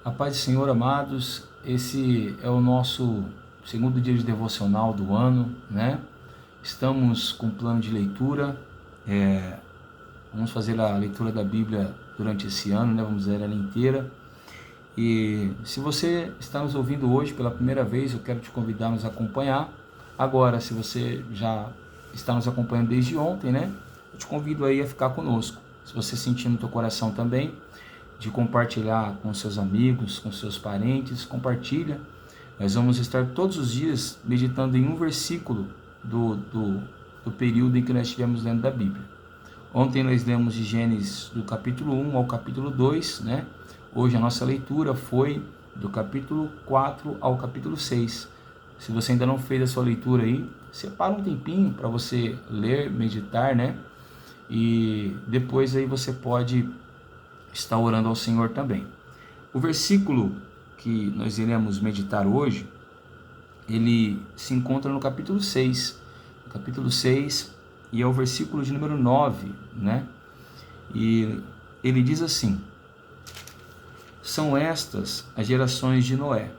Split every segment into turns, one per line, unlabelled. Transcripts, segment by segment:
A paz do Senhor, amados. Esse é o nosso segundo dia de devocional do ano, né? Estamos com plano de leitura, vamos fazer a leitura da Bíblia durante esse ano, né? Vamos ler ela inteira. E se você está nos ouvindo hoje pela primeira vez, eu quero te convidar a nos acompanhar. Agora, se você já está nos acompanhando desde ontem, né? Eu te convido aí a ficar conosco. Se você sentir no teu coração também, de compartilhar com seus amigos, com seus parentes, compartilha. Nós vamos estar todos os dias meditando em um versículo do período em que nós estivemos lendo da Bíblia. Ontem nós lemos de Gênesis do capítulo 1 ao capítulo 2, né? Hoje a nossa leitura foi do capítulo 4 ao capítulo 6. Se você ainda não fez a sua leitura aí, separa um tempinho para você ler, meditar, né? E depois aí você pode estar orando ao Senhor também. O versículo que nós iremos meditar hoje, ele se encontra no capítulo 6. No capítulo 6, e é o versículo de número 9, né? E ele diz assim: são estas as gerações de Noé.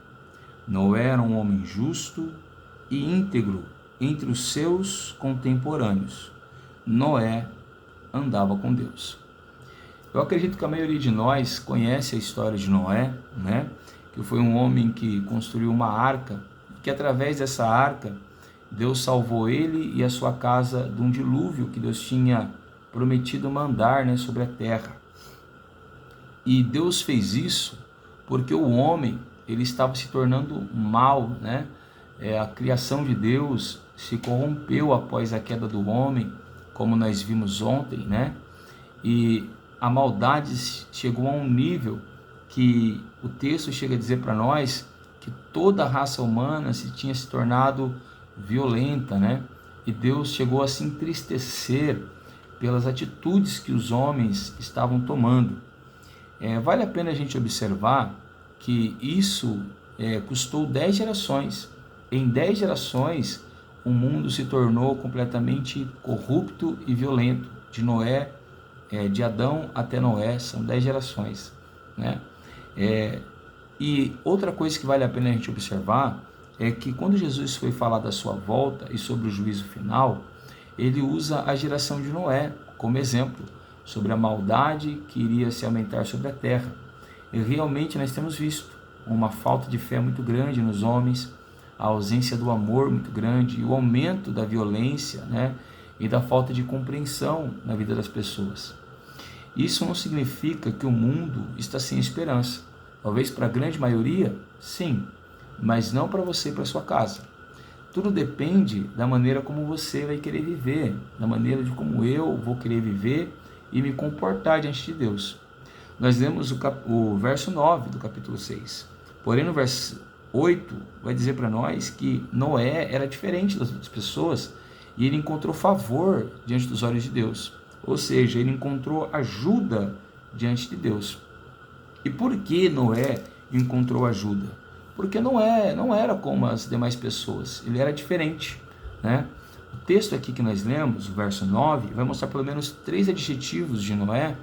Noé era um homem justo e íntegro entre os seus contemporâneos. Noé andava com Deus. Eu acredito que a maioria de nós conhece a história de Noé, né? Que foi um homem que construiu uma arca, e que através dessa arca, Deus salvou ele e a sua casa de um dilúvio que Deus tinha prometido mandar, né, sobre a terra. E Deus fez isso porque o homem, ele estava se tornando mal, né? A criação de Deus se corrompeu após a queda do homem, como nós vimos ontem, né? E a maldade chegou a um nível que o texto chega a dizer para nós que toda a raça humana tinha se tornado violenta, né? E Deus chegou a se entristecer pelas atitudes que os homens estavam tomando. Vale a pena a gente observar que isso custou 10 gerações. Em 10 gerações, o mundo se tornou completamente corrupto e violento. De Adão até Noé, são 10 gerações, né? E outra coisa que vale a pena a gente observar é que quando Jesus foi falar da sua volta e sobre o juízo final, ele usa a geração de Noé como exemplo sobre a maldade que iria se aumentar sobre a terra. E realmente nós temos visto uma falta de fé muito grande nos homens, a ausência do amor muito grande e o aumento da violência, né? E da falta de compreensão na vida das pessoas. Isso não significa que o mundo está sem esperança. Talvez para a grande maioria, sim, mas não para você e para sua casa. Tudo depende da maneira como você vai querer viver, da maneira de como eu vou querer viver e me comportar diante de Deus. Nós lemos o verso 9 do capítulo 6. Porém, no verso 8, vai dizer para nós que Noé era diferente das outras pessoas e ele encontrou favor diante dos olhos de Deus. Ou seja, ele encontrou ajuda diante de Deus. E por que Noé encontrou ajuda? Porque Noé não era como as demais pessoas, ele era diferente, né? O texto aqui que nós lemos, o verso 9, vai mostrar pelo menos 3 adjetivos de Noé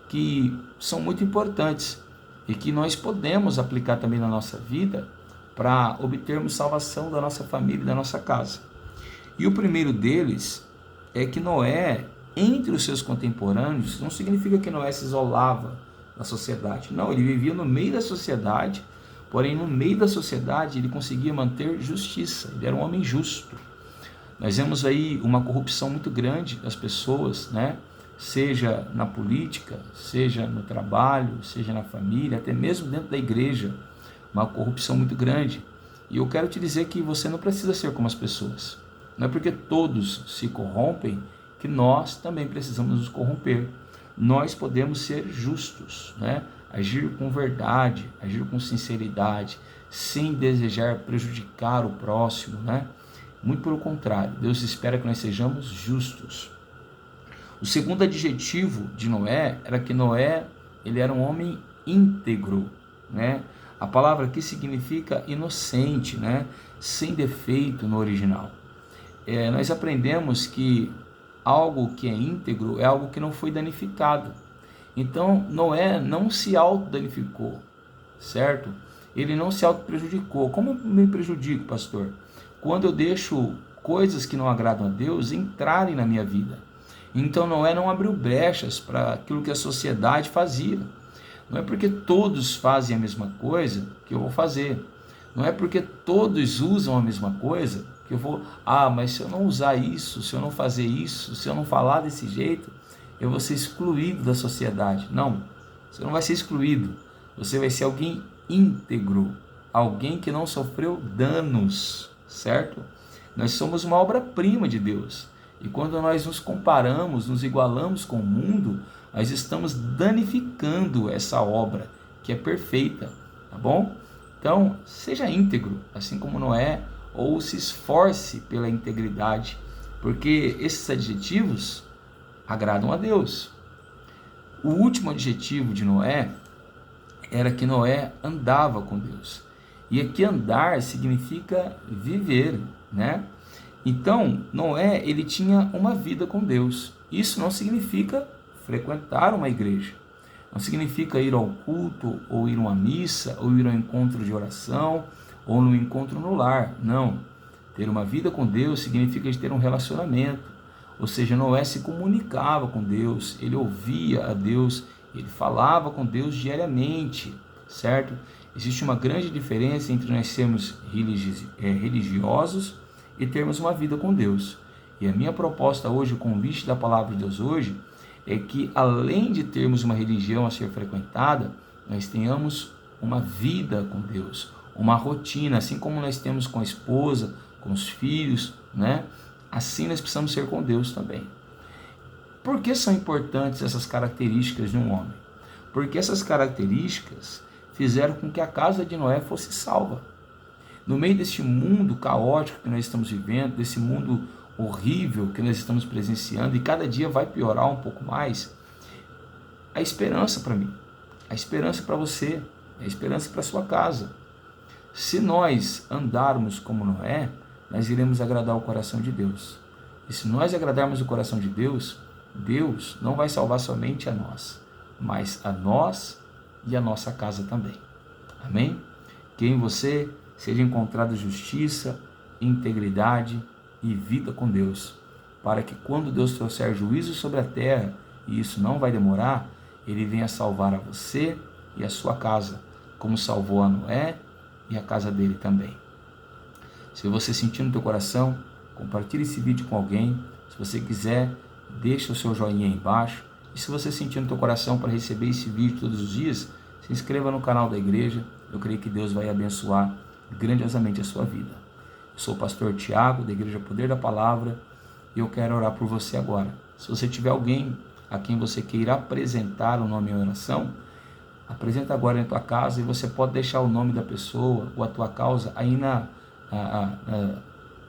que são muito importantes e que nós podemos aplicar também na nossa vida para obtermos salvação da nossa família e da nossa casa. E o primeiro deles é que Noé, entre os seus contemporâneos, não significa que Noé se isolava da sociedade. Não, ele vivia no meio da sociedade, porém no meio da sociedade ele conseguia manter justiça, ele era um homem justo. Nós vemos aí uma corrupção muito grande das pessoas, né? Seja na política, seja no trabalho, seja na família, até mesmo dentro da igreja, uma corrupção muito grande. E eu quero te dizer que você não precisa ser como as pessoas. Não é porque todos se corrompem que nós também precisamos nos corromper. Nós podemos ser justos, né? Agir com verdade, agir com sinceridade, sem desejar prejudicar o próximo, né? Muito pelo contrário, Deus espera que nós sejamos justos. O segundo adjetivo de Noé era que Noé, ele era um homem íntegro, né? A palavra aqui significa inocente, né? Sem defeito no original. Nós aprendemos que algo que é íntegro é algo que não foi danificado. Então, Noé não se autodanificou. certo? Ele não se auto-prejudicou. Como eu me prejudico, pastor? Quando eu deixo coisas que não agradam a Deus entrarem na minha vida. Então Noé não abriu brechas para aquilo que a sociedade fazia. Não é porque todos fazem a mesma coisa que eu vou fazer. Não é porque todos usam a mesma coisa que eu vou... mas se eu não usar isso, se eu não fazer isso, se eu não falar desse jeito, eu vou ser excluído da sociedade. Não, você não vai ser excluído. Você vai ser alguém íntegro, alguém que não sofreu danos, certo? Nós somos uma obra-prima de Deus. E quando nós nos comparamos, nos igualamos com o mundo, nós estamos danificando essa obra, que é perfeita, tá bom? Então, seja íntegro, assim como Noé, ou se esforce pela integridade, porque esses adjetivos agradam a Deus. O último adjetivo de Noé era que Noé andava com Deus. E aqui andar significa viver, né? Então, Noé, ele tinha uma vida com Deus. Isso não significa frequentar uma igreja. Não significa ir ao culto, ou ir a uma missa, ou ir ao encontro de oração, ou no encontro no lar. Não. Ter uma vida com Deus significa ter um relacionamento. Ou seja, Noé se comunicava com Deus, ele ouvia a Deus, ele falava com Deus diariamente, certo? Existe uma grande diferença entre nós sermos religiosos e termos uma vida com Deus. E a minha proposta hoje, o convite da palavra de Deus hoje, é que além de termos uma religião a ser frequentada, nós tenhamos uma vida com Deus, uma rotina, assim como nós temos com a esposa, com os filhos, né? Assim nós precisamos ser com Deus também. Por que são importantes essas características de um homem? Porque essas características fizeram com que a casa de Noé fosse salva. No meio deste mundo caótico que nós estamos vivendo, desse mundo horrível que nós estamos presenciando, e cada dia vai piorar um pouco mais, a esperança para mim, a esperança para você, a esperança para sua casa. Se nós andarmos como Noé, nós iremos agradar o coração de Deus. E se nós agradarmos o coração de Deus, Deus não vai salvar somente a nós, mas a nós e a nossa casa também. Amém? Que em você seja encontrada justiça, integridade e vida com Deus, para que quando Deus trouxer juízo sobre a terra, e isso não vai demorar, Ele venha salvar a você e a sua casa, como salvou a Noé e a casa dele também. Se você sentir no teu coração, compartilhe esse vídeo com alguém. Se você quiser, deixa o seu joinha aí embaixo. E se você sentir no teu coração para receber esse vídeo todos os dias, se inscreva no canal da igreja. Eu creio que Deus vai abençoar grandiosamente a sua vida. Eu sou o pastor Tiago, da Igreja Poder da Palavra, e eu quero orar por você agora. Se você tiver alguém a quem você queira apresentar o nome em oração, apresenta agora em tua casa, e você pode deixar o nome da pessoa ou a tua causa aí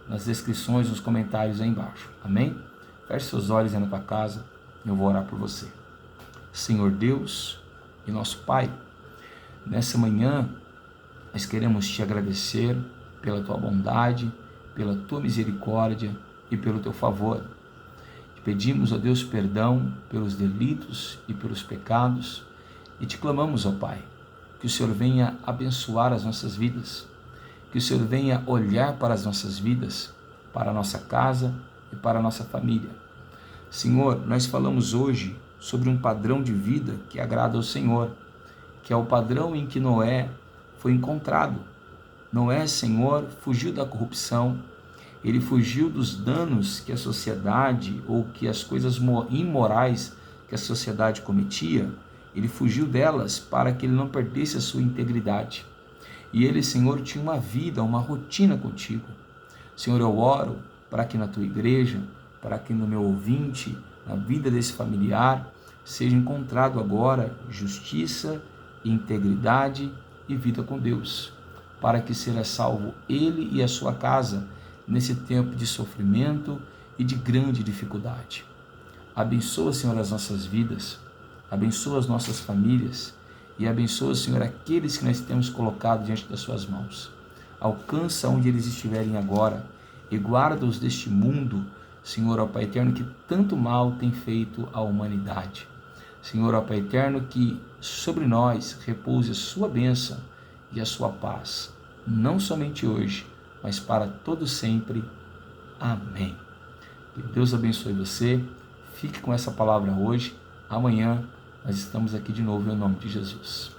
nas descrições, nos comentários aí embaixo. Amém? Feche seus olhos aí na tua casa e eu vou orar por você. Senhor Deus e nosso Pai, nessa manhã nós queremos te agradecer pela tua bondade, pela tua misericórdia e pelo teu favor. Te pedimos, ó Deus, perdão pelos delitos e pelos pecados e te clamamos, ó Pai, que o Senhor venha abençoar as nossas vidas, que o Senhor venha olhar para as nossas vidas, para a nossa casa e para a nossa família. Senhor, nós falamos hoje sobre um padrão de vida que agrada ao Senhor, que é o padrão em que Noé foi encontrado. Noé, Senhor, fugiu da corrupção, ele fugiu dos danos que a sociedade ou que as coisas imorais que a sociedade cometia, ele fugiu delas para que ele não perdesse a sua integridade. E ele, Senhor, tinha uma vida, uma rotina contigo. Senhor, eu oro para que na tua igreja, para que no meu ouvinte, na vida desse familiar, seja encontrado agora justiça, integridade e vida com Deus, para que seja salvo ele e a sua casa nesse tempo de sofrimento e de grande dificuldade. Abençoa, Senhor, as nossas vidas, abençoa as nossas famílias e abençoa, Senhor, aqueles que nós temos colocado diante das suas mãos. Alcança onde eles estiverem agora e guarda-os deste mundo, Senhor, ó Pai eterno, que tanto mal tem feito à humanidade. Senhor, ó Pai eterno, que sobre nós repouse a sua bênção e a sua paz, não somente hoje, mas para todo sempre. Amém. Que Deus abençoe você. Fique com essa palavra hoje. Amanhã nós estamos aqui de novo em nome de Jesus.